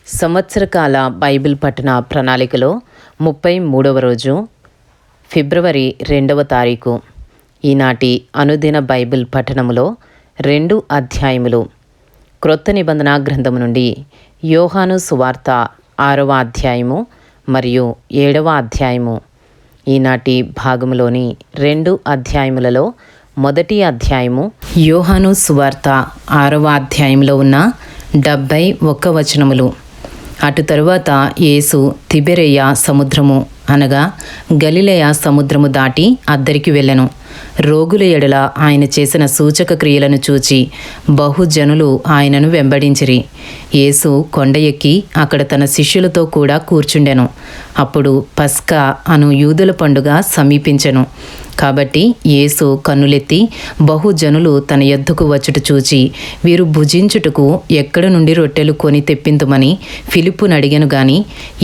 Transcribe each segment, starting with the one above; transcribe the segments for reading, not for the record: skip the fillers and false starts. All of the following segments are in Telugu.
సంవత్సరకాల బైబిల్ పఠన ప్రణాళికలో 33వ రోజు ఫిబ్రవరి 2వ తారీఖు. ఈనాటి అనుదిన బైబిల్ పఠనములో 2 అధ్యాయములు. క్రొత్త నిబంధన గ్రంథము నుండి యోహాను సువార్త 6వ అధ్యాయము మరియు 7వ అధ్యాయము. ఈనాటి భాగములోని 2 అధ్యాయములలో మొదటి అధ్యాయము యోహాను సువార్త 6వ అధ్యాయంలో ఉన్న 71 వచనములు. అటు తరువాత యేసు తిబెరయ సముద్రము అనగా గలిలయ సముద్రము దాటి అద్దరికి వెళ్ళెను. రోగుల ఎడల ఆయన చేసిన సూచక క్రియలను చూచి బహుజనులు ఆయనను వెంబడించిరి. యేసు కొండ ఎక్కి అక్కడ తన శిష్యులతో కూడా కూర్చుండెను. అప్పుడు పస్కా అను యూదుల పండుగ సమీపించెను. కాబట్టి యేసు కన్నులెత్తి బహుజనులు తన యొద్దకు వచ్చుట చూచి, వీరు భుజించుటకు ఎక్కడ నుండి రొట్టెలు కొని తెప్పింతుమని ఫిలిప్పును అడిగెను గాని,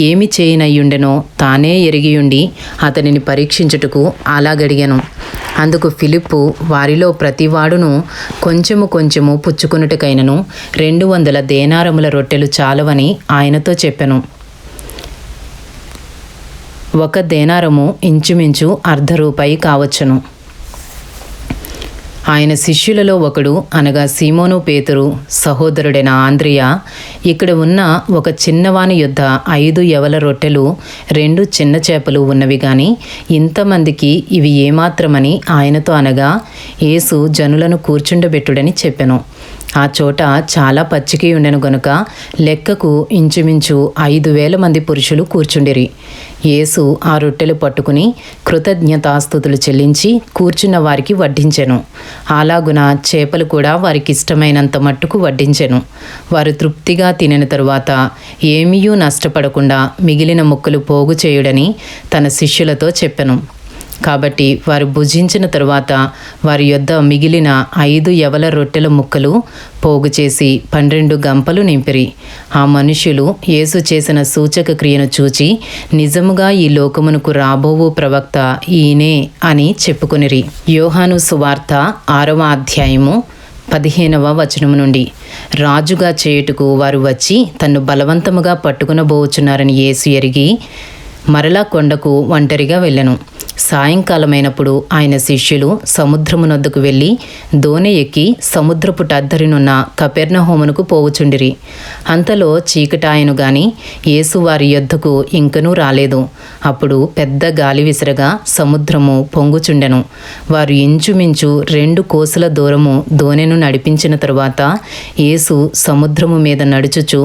ఏమి చేయనయ్యుండెనో తానే ఎరిగియుండి అతనిని పరీక్షించుటకు అలాగడిగెను. అందుకు ఫిలిప్పు, వారిలో ప్రతివాడును కొంచెము పుచ్చుకొనుటకైనను 200 దేనారముల రొట్టెలు చాలవని ఆయనతో చెప్పెను. 1 దేనారము ఇంచుమించు ₹1/2 కావచ్చును. ఆయన శిష్యులలో ఒకడు అనగా సీమోను పేతురు సహోదరుడైన ఆంద్రియ, ఇక్కడ ఉన్న ఒక చిన్నవాని యొద్ద 5 యవల రొట్టెలు 2 చిన్న చేపలు ఉన్నవి గాని ఇంతమందికి ఇవి ఏమాత్రమని ఆయనతో అనగా, యేసు జనులను కూర్చుండబెట్టుడని చెప్పెను. ఆ చోట చాలా పచ్చిక ఉండెను గనుక లెక్కకు ఇంచుమించు 5,000 మంది పురుషులు కూర్చుండిరి. యేసు ఆ రొట్టెలు పట్టుకుని కృతజ్ఞతాస్తుతులు చెల్లించి కూర్చున్న వారికి వడ్డించెను. అలాగున చేపలు కూడా వారికి ఇష్టమైనంత మట్టుకు వడ్డించెను. వారు తృప్తిగా తినిన తరువాత ఏమీయూ నష్టపడకుండా మిగిలిన ముక్కలు పోగు చేయుడని తన శిష్యులతో చెప్పెను. కాబట్టి వారు భుజించిన తరువాత వారి యొద్ద మిగిలిన 5 యవల రొట్టెల ముక్కలు పోగు చేసి 12 గంపలు నింపిరి. ఆ మనుష్యులు యేసు చేసిన సూచక క్రియను చూచి, నిజముగా ఈ లోకమునకు రాబోవు ప్రవక్త ఈయనే అని చెప్పుకొనిరి. యోహాను సువార్త 6వ అధ్యాయము 15వ వచనము నుండి, రాజుగా చేయుటకు వారు వచ్చి తన్ను బలవంతముగా పట్టుకునబోచున్నారని యేసు ఎరిగి మరలా కొండకు ఒంటరిగా వెళ్ళెను. సాయంకాలమైనప్పుడు ఆయన శిష్యులు సముద్రమునొద్దకు వెళ్ళి దోణి ఎక్కి సముద్రపు టద్దరినున్న కపెర్నహూమునకు పోవుచుండిరి. అంతలో చీకటాయను గాని యేసు వారి యొద్దకు ఇంకనూ రాలేదు. అప్పుడు పెద్ద గాలి విసరగా సముద్రము పొంగుచుండెను. వారు ఇంచుమించు 2 కోసుల దూరము దోణెను నడిపించిన తరువాత యేసు సముద్రము మీద నడుచుచు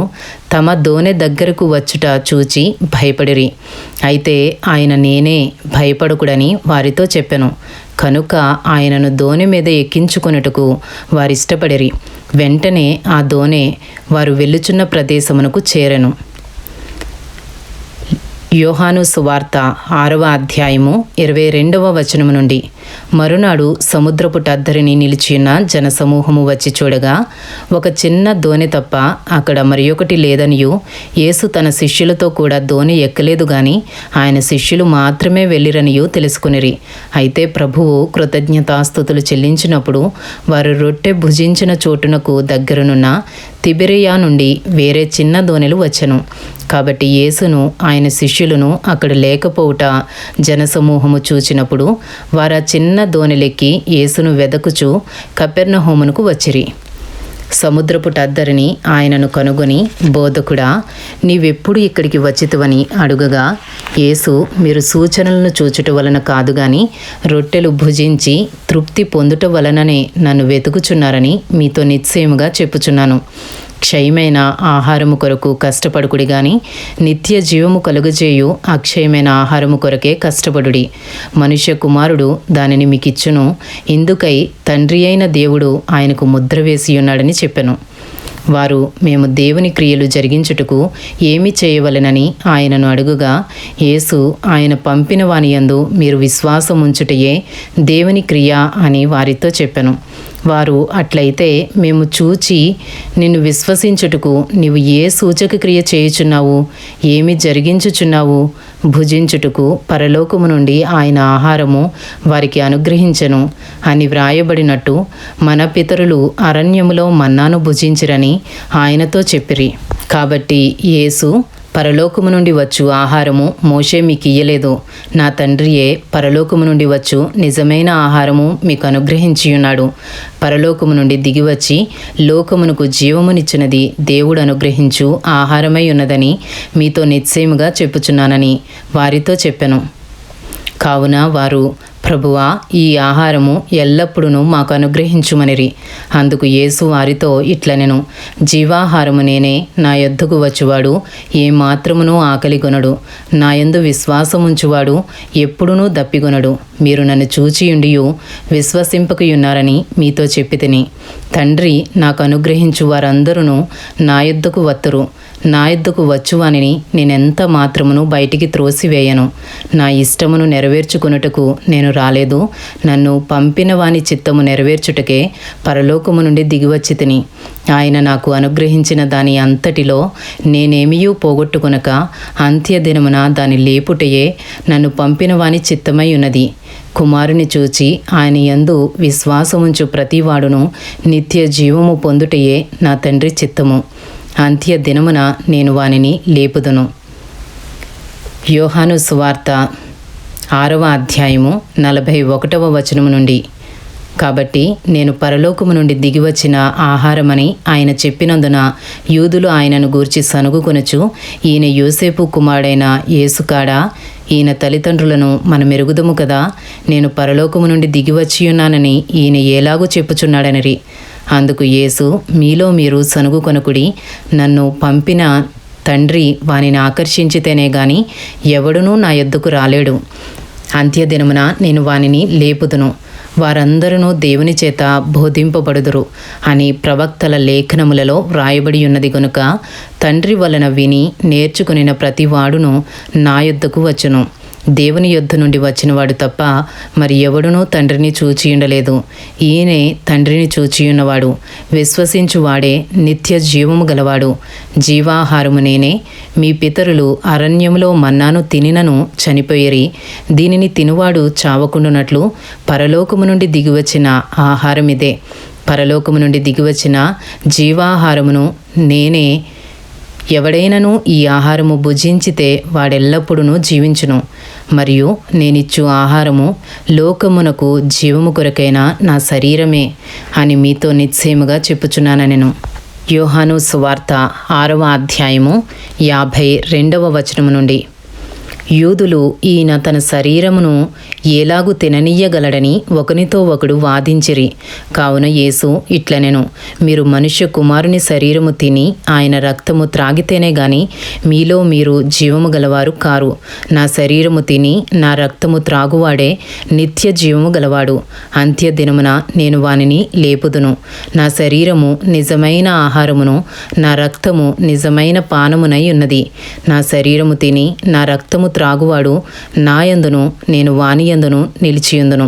తమ దోణె దగ్గరకు వచ్చుట చూచి భయపడిరి. అయితే ఆయన నేనే, భయపడకుడని వారితో చెప్పెను. కనుక ఆయనను దోణి మీద ఎక్కించుకొనుటకు వారిష్టపడిరి. వెంటనే ఆ దోణె వారు వెళ్ళుచున్న ప్రదేశమునకు చేరెను. యోహాను సువార్త 6వ అధ్యాయము 22వ వచనము నుండి, మరునాడు సముద్రపు టద్దరిని నిలిచియున్న జనసమూహము వచ్చి చూడగా ఒక చిన్న దోణి తప్ప అక్కడ మరి ఒకటి లేదనియు, యేసు తన శిష్యులతో కూడా దోణి ఎక్కలేదు గాని ఆయన శిష్యులు మాత్రమే వెళ్ళిరనియు తెలుసుకునిరి. అయితే ప్రభువు కృతజ్ఞతాస్తుతులు చెల్లించినప్పుడు వారు రొట్టె భుజించిన చోటునకు దగ్గరనున్న తిబెరయ నుండి వేరే చిన్న దోణెలు వచ్చెను. కాబట్టి యేసును ఆయన శిష్యులను అక్కడ లేకపోవుట జనసమూహము చూచినప్పుడు వారు ఆ చిన్న దోణెలెక్కి యేసును వెదకుచు కపెర్నహూమునకు వచ్చిరి. సముద్రపు టద్దరిని ఆయనను కనుగొని, బోధకుడా, నీవెప్పుడు ఇక్కడికి వచ్చితివని అడుగగా, యేసు, మీరు సూచనలను చూచుట వలన కాదు గాని రొట్టెలు భుజించి తృప్తి పొందుట వలననే నన్ను వెతుకుచున్నారని మీతో నిశ్చయముగా చెప్పుచున్నాను. క్షయమైన ఆహారము కొరకు కష్టపడుకుడి గాని నిత్య జీవము కలుగజేయు అక్షయమైన ఆహారము కొరకే కష్టపడుడి. మనుష్య కుమారుడు దానిని మీకిచ్చును. ఇందుకై తండ్రి అయిన దేవుడు ఆయనకు ముద్ర వేసి ఉన్నాడని చెప్పెను. వారు, మేము దేవుని క్రియలు జరిగించుటకు ఏమి చేయవలెనని ఆయనను అడుగుగా, యేసు, ఆయన పంపిన వాని యందు మీరు విశ్వాసం ఉంచుటయే దేవుని క్రియ అని వారితో చెప్పెను. వారు, అట్లయితే మేము చూచి నిన్ను విశ్వసించుటకు నీవు ఏ సూచక క్రియ చేయుచున్నావు, ఏమి జరిగించుచున్నావు? భుజించుటకు పరలోకము నుండి ఆయన ఆహారము వారికి అనుగ్రహించెను అని వ్రాయబడినట్టు మన పితరులు అరణ్యములో మన్నాను భుజించిరని ఆయనతో చెప్పిరి. కాబట్టి యేసు, పరలోకము నుండి వచ్చు ఆహారము మోషే మీకు ఇయ్యలేదు, నా తండ్రియే పరలోకము నుండి వచ్చు నిజమైన ఆహారము మీకు అనుగ్రహించియున్నాడు. పరలోకము నుండి దిగివచ్చి లోకమునకు జీవమునిచ్చినది దేవుడు అనుగ్రహించు ఆహారమై ఉన్నదని మీతో నిశ్చయముగా చెప్పుచున్నానని వారితో చెప్పెను. కావున వారు, ప్రభువా, ఈ ఆహారము ఎల్లప్పుడూ మాకు అనుగ్రహించుమనిరి. అందుకు యేసు వారితో ఇట్లనెను, జీవాహారము నేనే. నా యొద్దకు వచ్చువాడు ఏమాత్రమునూ ఆకలిగొనడు. నా యందు విశ్వాసముంచువాడు ఎప్పుడునూ దప్పిగొనడు. మీరు నన్ను చూచియుండియు విశ్వసింపకయున్నారని మీతో చెప్పితిని. తండ్రి నాకు అనుగ్రహించు వారందరూ నా యొద్దకు వత్తురు. నా యొద్దకు వచ్చువానిని నేనెంత మాత్రమును బయటికి త్రోసివేయను. నా ఇష్టమును నెరవేర్చుకొనుటకు నేను రాలేదు, నన్ను పంపిన వాని చిత్తము నెరవేర్చుటకే పరలోకము నుండి దిగివచ్చి తిని. ఆయన నాకు అనుగ్రహించిన దాని అంతటిలో నేనేమియూ పోగొట్టుకొనక అంత్యదినమున దాని లేపుటయే నన్ను పంపిన వాని చిత్తమై ఉన్నది. కుమారుని చూచి ఆయన యందు విశ్వాసముంచు ప్రతివాడును నిత్య జీవము పొందుటయే నా తండ్రి చిత్తము. అంత్య దినమున నేను వానిని లేపుదును. యోహాను సువార్త 6వ అధ్యాయము 41వ వచనము నుండి. కాబట్టి నేను పరలోకము నుండి దిగివచ్చిన ఆహారమని ఆయన చెప్పినందున యూదులు ఆయనను గూర్చి సనుగుకొనుచు, ఈయన యోసేపు కుమారుడైన యేసు కాడా? ఈయన తల్లిదండ్రులను మనం ఎరుగుదము కదా. నేను పరలోకము నుండి దిగివచ్చియున్నానని ఈయన ఎలాగూ చెప్పుచున్నాడనిరి. అందుకు యేసు, మీలో మీరు సనుగు కొనుకుడి. నన్ను పంపిన తండ్రి వానిని ఆకర్షించితేనే గాని ఎవడునూ నా యొద్దకు రాలేడు. అంత్యదినమున నేను వానిని లేపుదును. వారందరూ దేవుని చేత బోధింపబడుదురు అని ప్రవక్తల లేఖనములలో వ్రాయబడి ఉన్నది గనుక తండ్రి వలన విని నేర్చుకునిన ప్రతివాడును నా యొద్దకు వచ్చును. దేవుని యొద్ద నుండి వచ్చినవాడు తప్ప మరి ఎవడునూ తండ్రిని చూచియుండలేదు. ఈయనే తండ్రిని చూచియున్నవాడు. విశ్వసించువాడే నిత్య జీవము గలవాడు. జీవాహారము నేనే. మీ పితరులు అరణ్యములో మన్నాను తినినను చనిపోయిరి. దీనిని తినువాడు చావకుండునట్లు పరలోకము నుండి దిగివచ్చిన ఆహారమిదే. పరలోకము నుండి దిగివచ్చిన జీవాహారమును నేనే. ఎవడైనను ఈ ఆహారము భుజించితే వాడెల్లప్పుడూ జీవించును. మరియు నేనిచ్చు ఆహారము లోకమునకు జీవము కొరకైన నా శరీరమే అని మీతో నిశ్చయముగా చెప్పుచున్నానెను. యోహాను సువార్త 6వ అధ్యాయము 52వ వచనము నుండి. యూదులు ఈయన తన శరీరమును ఎలాగు తిననీయగలడని ఒకనితో ఒకడు వాదించిరి. కావున యేసు ఇట్లనెను, మీరు మనుష్య కుమారుని శరీరము తిని ఆయన రక్తము త్రాగితేనే గాని మీలో మీరు జీవము గలవారు కారు. నా శరీరము తిని నా రక్తము త్రాగువాడే నిత్య జీవము గలవాడు. అంత్య దినమున నేను వానిని లేపుదును. నా శరీరము నిజమైన ఆహారమును, నా రక్తము నిజమైన పానమునై ఉన్నది. నా శరీరము తిని నా రక్తము త్రాగువాడు నాయందును నేను వానియందును నిలిచియుందును.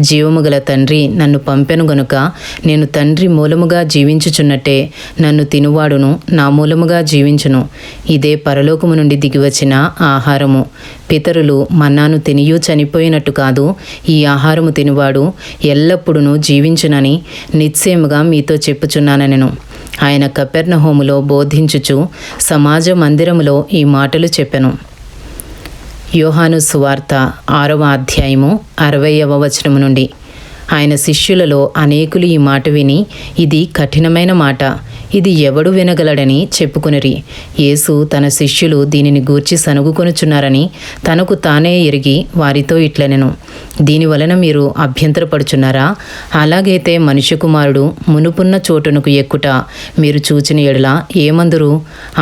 జీవము గల తండ్రి నన్ను పంపెను గనుక నేను తండ్రి మూలముగా జీవించుచున్నట్టే నన్ను తినువాడును నా మూలముగా జీవించును. ఇదే పరలోకము నుండి దిగివచ్చిన ఆహారము. పితరులు మన్నాను తినియూ చనిపోయినట్టు కాదు, ఈ ఆహారము తినువాడు ఎల్లప్పుడూ జీవించునని నిశ్చయముగా మీతో చెప్పుచున్నానెను. ఆయన కపెర్నహూములో బోధించుచు సమాజ మందిరములో ఈ మాటలు చెప్పెను. యోహాను సువార్త 6వ అధ్యాయము 60వ వచనము నుండి. ఆయన శిష్యులలో అనేకులు ఈ మాట విని, ఇది కఠినమైన మాట, ఇది ఎవడు వినగలడని చెప్పుకొనిరి. యేసు తన శిష్యులు దీనిని గూర్చి సనుగుకొనుచున్నారని తనకు తానే ఎరిగి వారితో ఇట్లనెను, దీనివలన మీరు అభ్యంతరపడుచున్నారా? అలాగైతే మనుష్య కుమారుడు మునుపున్న చోటునకు ఎక్కుట మీరు చూచిన ఎడల ఏమందురు?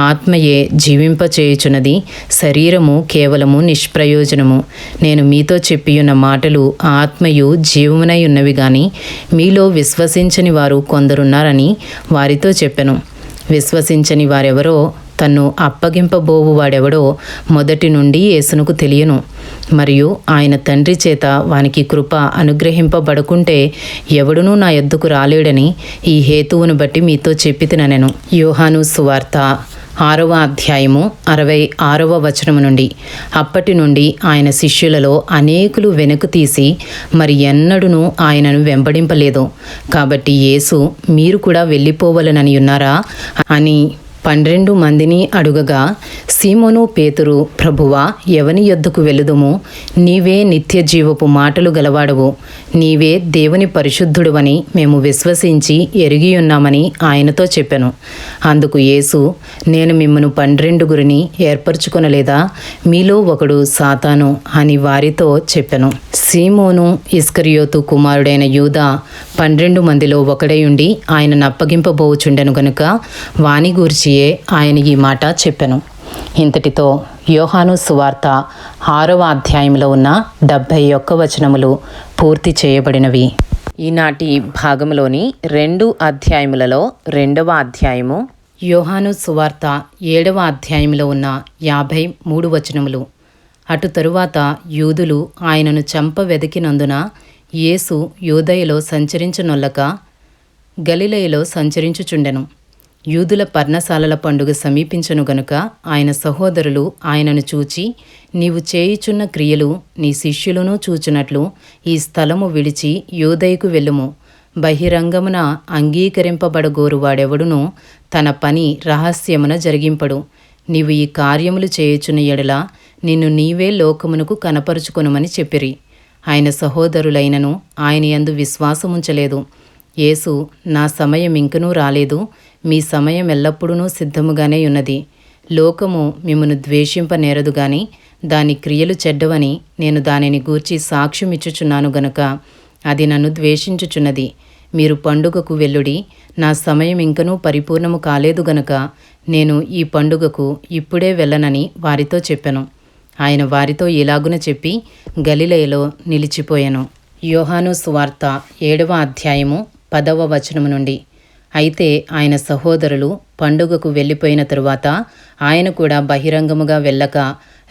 ఆత్మయే జీవింపచేయుచున్నది, శరీరము కేవలము నిష్ప్రయోజనము. నేను మీతో చెప్పియున్న మాటలు ఆత్మయు జీవమునై ఉన్నవి గాని మీలో విశ్వసించని వారు కొందరున్నారని వారితో చెప్పెను. విశ్వసించని వారెవరో, తన్ను అప్పగింపబోవు వాడెవడో మొదటి నుండి యేసునకు తెలియను. మరియు ఆయన తండ్రి చేత వానికి కృప అనుగ్రహింపబడకుంటే ఎవడునూ నా యొద్దకు రాలేడని ఈ హేతువును బట్టి మీతో చెప్పితినెను. యోహాను సువార్త 6వ అధ్యాయము 66వ వచనము నుండి. అప్పటి నుండి ఆయన శిష్యులలో అనేకులు వెనుక తీసి మరి ఎన్నడూనూ ఆయనను వెంబడింపలేదు. కాబట్టి యేసు, మీరు కూడా వెళ్ళిపోవలనని ఉన్నారా అని 12 మందిని అడుగగా, సీమోను పేతురు, ప్రభువా, ఎవని యొద్దకు వెళుదుము? నీవే నిత్య జీవపు మాటలు గలవాడవు, నీవే దేవుని పరిశుద్ధుడువని మేము విశ్వసించి ఎరిగియున్నామని ఆయనతో చెప్పెను. అందుకు యేసు, నేను మిమ్మను 12 ఏర్పరచుకొనలేదా? మీలో ఒకడు సాతాను అని వారితో చెప్పెను. సీమోను ఇస్కరియోతు కుమారుడైన యూదా 12 మందిలో ఒకడై ఉండి ఆయనను అప్పగింపబోచుండెను గనుక వాని గూర్చియే ఆయన ఈ మాట చెప్పెను. ఇంతటితో యోహాను సువార్త 6వ అధ్యాయంలో ఉన్న 71 వచనములు పూర్తి చేయబడినవి. ఈనాటి భాగంలోని 2 అధ్యాయములలో 2వ అధ్యాయము యోహాను సువార్త 7వ అధ్యాయంలో ఉన్న 53 వచనములు. అటు తరువాత యూదులు ఆయనను చంప వెదికినందున యేసు యూదయలో సంచరించనొల్లక గలిలయలో సంచరించుచుండెను. యూదుల పర్ణశాలల పండుగ సమీపించను గనుక ఆయన సహోదరులు ఆయనను చూచి, నీవు చేయుచున్న క్రియలు నీ శిష్యులను చూచునట్లు ఈ స్థలము విడిచి యూదయకు వెళ్ళుము. బహిరంగమున అంగీకరింపబడగోరువాడెవడునూ తన పని రహస్యమున జరిగింపడు. నీవు ఈ కార్యములు చేయుచున్న ఎడల నిన్ను నీవే లోకమునకు కనపరుచుకొనుమని చెప్పిరి. ఆయన సహోదరులైనను ఆయన యందు విశ్వాసముంచలేదు. యేసు, నా సమయం ఇంకనూ రాలేదు, మీ సమయం ఎల్లప్పుడూ సిద్ధముగానే ఉన్నది. లోకము మిమ్మును ద్వేషింపనేరదు గాని దాని క్రియలు చెడ్డవని నేను దానిని గూర్చి సాక్ష్యమిచ్చుచున్నాను గనుక అది నన్ను ద్వేషించుచున్నది. మీరు పండుగకు వెళ్ళుడి, నా సమయం ఇంకనూ పరిపూర్ణము కాలేదు గనుక నేను ఈ పండుగకు ఇప్పుడే వెళ్ళనని వారితో చెప్పెను. ఆయన వారితో ఇలాగున చెప్పి గలిలయలో నిలిచిపోయెను. యోహాను సువార్త 7వ అధ్యాయము 10వ వచనము నుండి. అయితే ఆయన సహోదరులు పండుగకు వెళ్ళిపోయిన తరువాత ఆయన కూడా బహిరంగముగా వెళ్ళక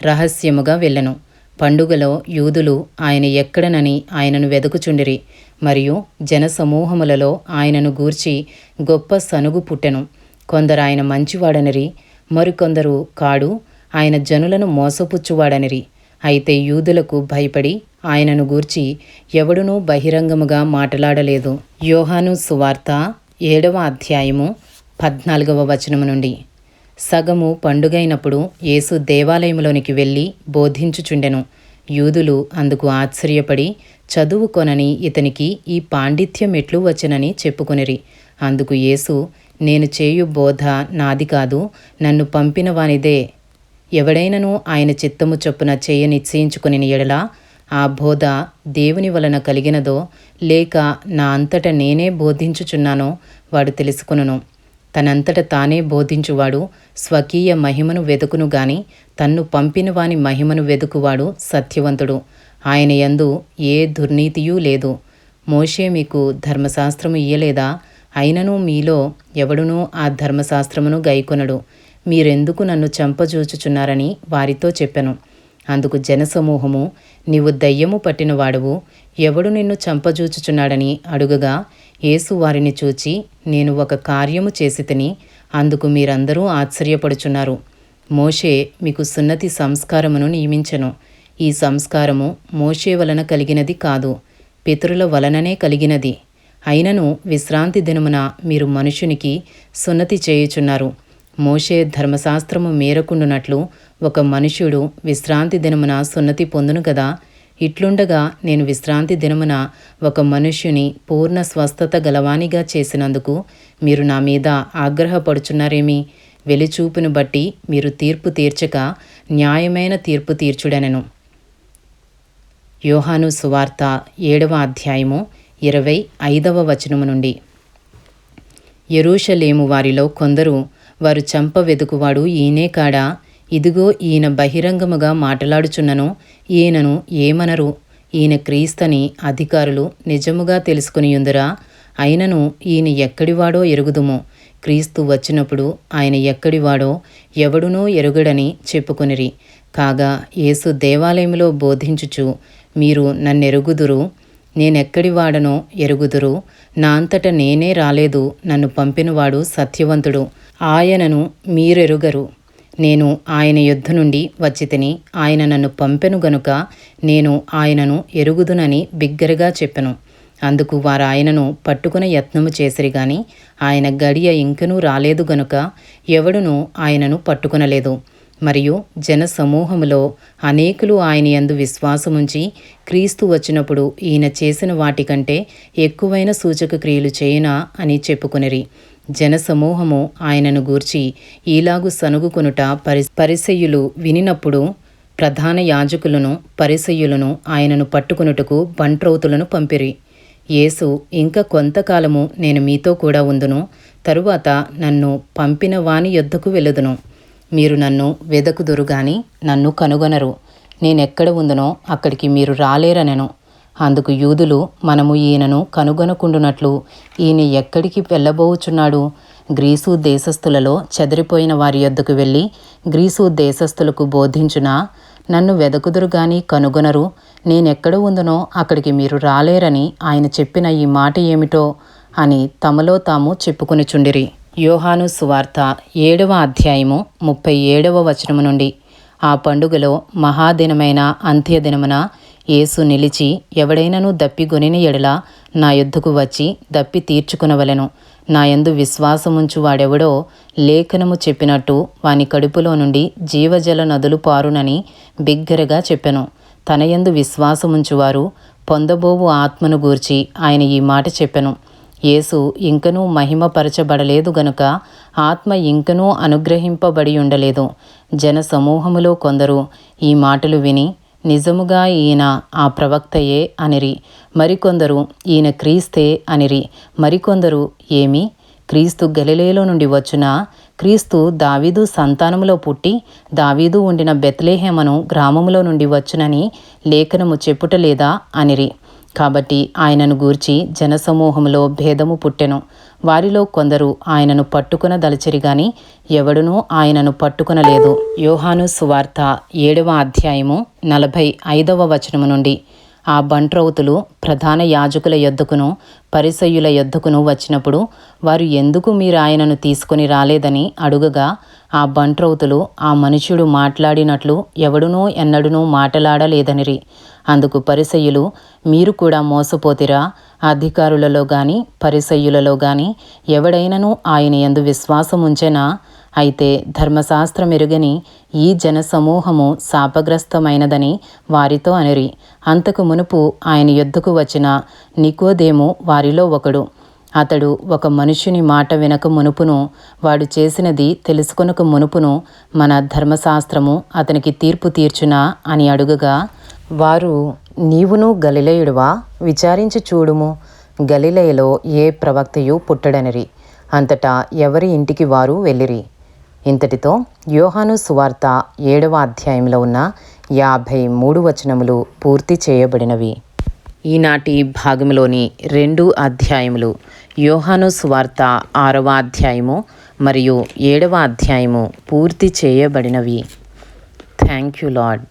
రహస్యముగా వెళ్ళెను. పండుగలో యూదులు ఆయన ఎక్కడనని ఆయనను వెదకుచుండిరి. మరియు జనసమూహములలో ఆయనను గూర్చి గొప్ప సనుగు పుట్టెను. కొందరు ఆయన మంచివాడనిరి, మరికొందరు కాడు, ఆయన జనులను మోసపుచ్చువాడనిరి. అయితే యూదులకు భయపడి ఆయనను గూర్చి ఎవడునూ బహిరంగముగా మాట్లాడలేదు. యోహాను సువార్త 7వ అధ్యాయము 14వ వచనము నుండి. సగము పండుగైనప్పుడు యేసు దేవాలయంలోనికి వెళ్ళి బోధించుచుండెను. యూదులు అందుకు ఆశ్చర్యపడి, చదువుకొనని ఇతనికి ఈ పాండిత్యం ఎట్లు వచ్చనని చెప్పుకొనిరి. అందుకు యేసు, నేను చేయు బోధ నాది కాదు, నన్ను పంపిన వానిదే. ఎవడైనను ఆయన చిత్తము చొప్పున చేయ నిశ్చయించుకుని ఎడల ఆ బోధ దేవుని వలన కలిగినదో లేక నా అంతట నేనే బోధించుచున్నానో వాడు తెలుసుకొనును. తనంతట తానే బోధించువాడు స్వకీయ మహిమను వెదుకును గాని తన్ను పంపిన వాని మహిమను వెదుకువాడు సత్యవంతుడు. ఆయన యందు ఏ దుర్నీతియూ లేదు. మోషే మీకు ధర్మశాస్త్రము ఇయ్యలేదా? అయినను మీలో ఎవడునూ ఆ ధర్మశాస్త్రమును గైకొనడు. మీరెందుకు నన్ను చంపజూచుచున్నారని వారితో చెప్పెను. అందుకు జనసమూహము, నీవు దయ్యము పట్టిన వాడవు, ఎవడు నిన్ను చంపజూచుచున్నాడని అడుగగా, యేసు వారిని చూచి, నేను ఒక కార్యము చేసి తిని అందుకు మీరందరూ ఆశ్చర్యపడుచున్నారు. మోషే మీకు సున్నతి సంస్కారమును నియమించెను. ఈ సంస్కారము మోషే వలన కలిగినది కాదు, పితరుల వలననే కలిగినది. అయినను విశ్రాంతి దినమున మీరు మనుషునికి సున్నతి చేయుచున్నారు. మోషే ధర్మశాస్త్రము మేరకుండునట్లు ఒక మనుష్యుడు విశ్రాంతి దినమున సున్నతి పొందును కదా. ఇట్లుండగా నేను విశ్రాంతి దినమున ఒక మనుష్యుని పూర్ణ స్వస్థత గలవానిగా చేసినందుకు మీరు నా మీద ఆగ్రహపడుచున్నారేమి? వెలిచూపును బట్టి మీరు తీర్పు తీర్చక న్యాయమైన తీర్పు తీర్చుడనెను. యోహాను సువార్త 7వ అధ్యాయము 25వ వచనము నుండి. యెరూషలేము వారిలో కొందరు, వారు చంప వెదుకువాడు ఈయనే కాడా? ఇదిగో ఈయన బహిరంగముగా మాట్లాడుచున్నను, ఈయనను ఏమనరు? ఈయన క్రీస్తని అధికారులు నిజముగా తెలుసుకునియుందురా? అయినను ఈయన ఎక్కడివాడో ఎరుగుదుము. క్రీస్తు వచ్చినప్పుడు ఆయన ఎక్కడివాడో ఎవడునూ ఎరుగడని చెప్పుకొనిరి. కాగా యేసు దేవాలయంలో బోధించుచు, మీరు నన్నెరుగుదురు, నేనెక్కడివాడనో ఎరుగుదురు. నా అంతట నేనే రాలేదు, నన్ను పంపినవాడు సత్యవంతుడు. ఆయనను మీరెరుగరు. నేను ఆయన యొద్ద నుండి వచ్చితిని, ఆయన నన్ను పంపెను గనుక నేను ఆయనను ఎరుగుదునని బిగ్గరగా చెప్పెను. అందుకు వారు ఆయనను పట్టుకునే యత్నము చేసిరి గాని ఆయన గడియ ఇంకనూ రాలేదు గనుక ఎవడునూ ఆయనను పట్టుకొనలేదు. మరియు జన సమూహములో అనేకులు ఆయన యందు విశ్వాసముంచి క్రీస్తు వచ్చినప్పుడు ఈయన చేసిన వాటికంటే ఎక్కువైన సూచక క్రియలు చేయునా అని చెప్పుకొనిరి. జనసమూహము ఆయనను గూర్చి ఈలాగు సనుగుకొనుట పరిసయ్యులు వినినప్పుడు ప్రధాన యాజకులను పరిసయ్యులను ఆయనను పట్టుకొనుటకు బంట్రౌతులను పంపిరి. యేసు, ఇంకా కొంతకాలము నేను మీతో కూడా ఉందును, తరువాత నన్ను పంపిన వాని యొద్దకు వెళ్ళుదును. మీరు నన్ను వెదకుదురు గాని నన్ను కనుగొనరు. నేనెక్కడ ఉందునో అక్కడికి మీరు రాలేరనెను. అందుకు యూదులు, మనము ఈయనను కనుగొనకుండునట్లు ఈయన ఎక్కడికి వెళ్ళబోచున్నాడు? గ్రీసు దేశస్థులలో చెదిరిపోయిన వారి యొద్దకు వెళ్ళి గ్రీసు దేశస్థులకు బోధించునా? నన్ను వెదకుదురు గాని కనుగొనరు, నేనెక్కడ ఉందునో అక్కడికి మీరు రాలేరని ఆయన చెప్పిన ఈ మాట ఏమిటో అని తమలో తాము చెప్పుకొనిచుండిరి. యోహాను సువార్త 7వ అధ్యాయము 37వ వచనము నుండి. ఆ పండుగలో మహాదినమైన అంత్యదినమున యేసు నిలిచి, ఎవడైనను దప్పిగొనిన ఎడల నా యొద్దకు వచ్చి దప్పి తీర్చుకునవలెను. నా యందు విశ్వాసముంచు వాడెవడో లేఖనము చెప్పినట్టు వాని కడుపులో నుండి జీవజల నదులు పారునని బిగ్గరగా చెప్పెను. తన యందు విశ్వాసముంచువారు పొందబోవు ఆత్మను గూర్చి ఆయన ఈ మాట చెప్పెను. యేసు ఇంకనూ మహిమపరచబడలేదు గనుక ఆత్మ ఇంకనూ అనుగ్రహింపబడి ఉండలేదు. జన సమూహములో కొందరు ఈ మాటలు విని, నిజముగా ఈయన ఆ ప్రవక్తయే అనిరి. మరికొందరు ఈయన క్రీస్తే అనిరి. మరికొందరు, ఏమి క్రీస్తు గలిలయలో నుండి వచ్చునా? క్రీస్తు దావీదు సంతానములో పుట్టి దావీదు ఉండిన బెత్లెహేమను గ్రామములో నుండి వచ్చునని లేఖనము చెప్పుటలేదా అనిరి. కాబట్టి ఆయనను గూర్చి జనసమూహములో భేదము పుట్టెను. వారిలో కొందరు ఆయనను పట్టుకొన దలచిరి గాని ఎవడునూ ఆయనను పట్టుకొనలేదు. యోహాను సువార్త 7వ అధ్యాయము 45వ వచనము నుండి. ఆ బంట్రౌతులు ప్రధాన యాజకుల యొద్దకును పరిసయ్యుల యొద్దకును వచ్చినప్పుడు వారు, ఎందుకు మీరు ఆయనను తీసుకొని రాలేదని అడుగగా, ఆ బంట్రౌతులు ఆ మనుష్యుడు మాట్లాడినట్లు ఎవడునూ ఎన్నడూనూ మాట్లాడలేదనిరి. అందుకు పరిసయ్యులు, మీరు కూడా మోసపోతిరా? అధికారులలో గాని పరిసయ్యులలో గాని ఎవడైనను ఆయన యందు విశ్వాసముంచెనా? అయితే ధర్మశాస్త్రం ఎరుగని ఈ జనసమూహము శాపగ్రస్తమైనదని వారితో అనిరి. అంతకు మునుపు ఆయన యొద్దకు వచ్చిన నికోదేము వారిలో ఒకడు. అతడు ఒక మనుష్యుని మాట వినక మునుపును వాడు చేసినది తెలుసుకొనక మునుపును మన ధర్మశాస్త్రము అతనికి తీర్పు తీర్చునా అని అడుగగా, వారు, నీవును గలిలయుడువా? విచారించి చూడుము, గలిలయలో ఏ ప్రవక్తయు పుట్టడనిరి. అంతటా ఎవరి ఇంటికి వారు వెళ్ళిరి. ఇంతటితో యోహాను సువార్త 7వ అధ్యాయంలో ఉన్న 53 వచనములు పూర్తి చేయబడినవి. ఈనాటి భాగంలోని 2 అధ్యాయములు యోహాను సువార్త 6వ అధ్యాయము మరియు 7వ అధ్యాయము పూర్తి చేయబడినవి. Thank you lord.